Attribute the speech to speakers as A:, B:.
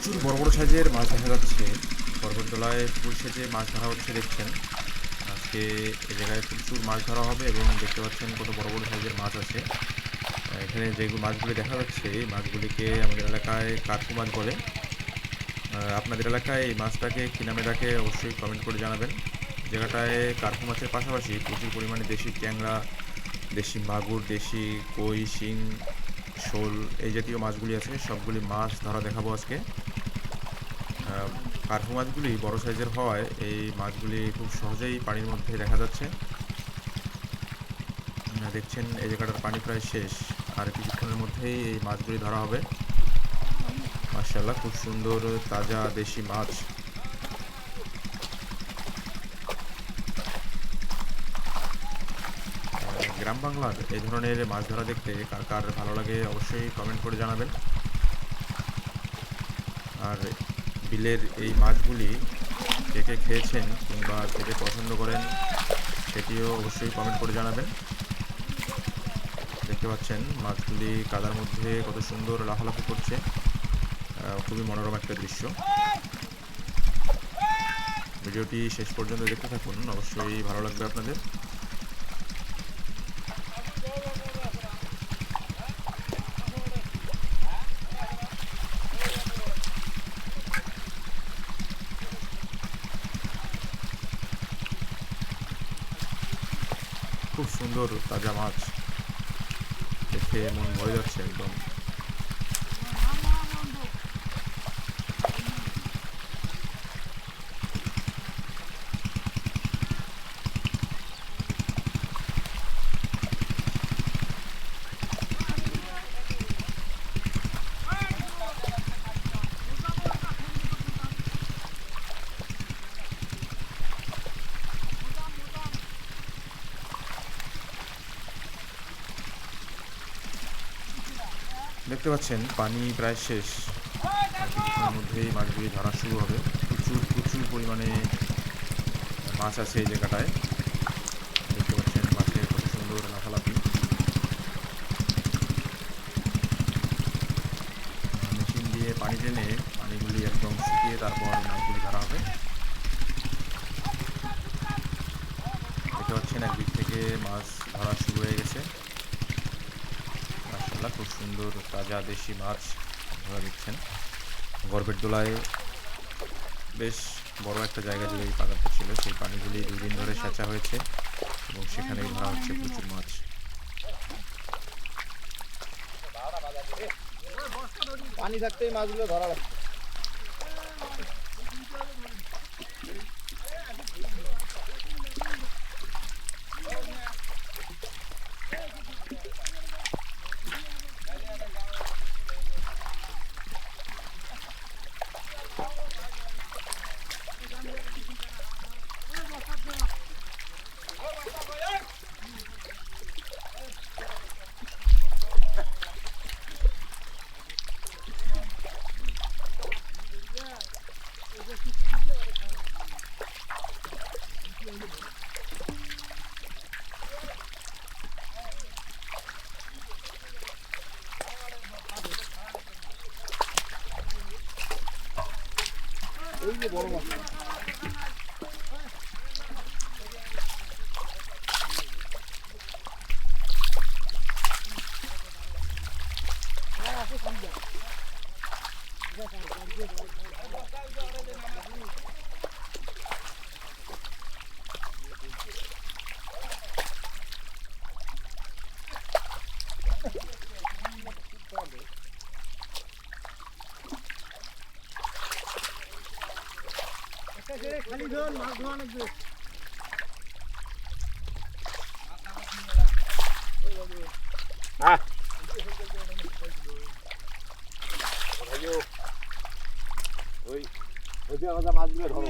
A: প্রচুর বড় বড় সাইজের মাছ দেখা যাচ্ছে। পর্বততলায় ফুল সেজে মাছ ধরা হচ্ছে দেখছেন। আজকে এই জায়গায় প্রচুর মাছ ধরা হবে এবং দেখতে পাচ্ছেন কত বড় বড় সাইজের মাছ আছে। এখানে যে মাছগুলি দেখা যাচ্ছে এই মাছগুলিকে আমাদের এলাকায় কার্পু মাছ বলে। আপনাদের এলাকায় এই মাছটাকে কী নামে ডাকে অবশ্যই কমেন্ট করে জানাবেন। জায়গাটায় কার্পু মাছের পাশাপাশি প্রচুর পরিমাণে দেশি ট্যাংরা, দেশি মাগুর, দেশি কই, শিং, শোল এই জাতীয় মাছগুলি আছে। সবগুলি মাছ ধরা দেখাবো আজকে। কার্পু মাছগুলি বড় সাইজের হওয়ায় এই মাছগুলি খুব সহজেই পানির মধ্যে দেখা যাচ্ছে। দেখছেন এই জায়গাটার পানি প্রায় শেষ, আর কিছুক্ষণের মধ্যেই এই মাছগুলি ধরা হবে। মাশাআল্লাহ, খুব সুন্দর তাজা দেশি মাছ। গ্রাম বাংলার এই ধরনের মাছ ধরা দেখতে কার কার ভালো লাগে অবশ্যই কমেন্ট করে জানাবেন। আর বিলের এই মাছগুলি কে কে খেয়েছেন কিংবা কে কে পছন্দ করেন সেটিও অবশ্যই কমেন্ট করে জানাবেন। দেখতে পাচ্ছেন মাছগুলি কাদার মধ্যে কত সুন্দর লাফালাফি করছে, খুবই মনোরম একটা দৃশ্য। ভিডিওটি শেষ পর্যন্ত দেখতে থাকুন, অবশ্যই ভালো লাগবে আপনাদের। খুব সুন্দর তাজা মাছ, দেখে মন ভরে যাচ্ছে একদম। দেখতে পাচ্ছেন পানি প্রায় শেষ, কিছুক্ষণের মধ্যেই মাছগুলি ধরা শুরু হবে। প্রচুর প্রচুর পরিমাণে মাছ আছে এই জায়গাটায়। দেখতে পাচ্ছেন মাছের কত সুন্দর লাফালাফি। মেশিন দিয়ে পানি টেনে পানিগুলি একদম শুকিয়ে তারপর মাছগুলি ধরা হবে। দেখতে পাচ্ছেন একদিক থেকে মাছ ধরা শুরু হয়ে গেছে। মাশাআল্লাহ, খুব সুন্দর তাজা দেশি মাছ ধরা দেখছেন। গর্বের দোলায় বেশ বড় একটা জায়গা জুড়ে এই পানিটা ছিল, সেই পানিগুলি 2 দিন ধরে সেঁচা হয়েছে এবং সেখানেই ধরা হচ্ছে প্রচুর মাছ।
B: পানি থাকতেই মাছগুলো ধরা লাগছে। এই যে বড় মাছ খালি ধর মাছ ধোয়া লাগবে। ওই মাছগুলো ধরো।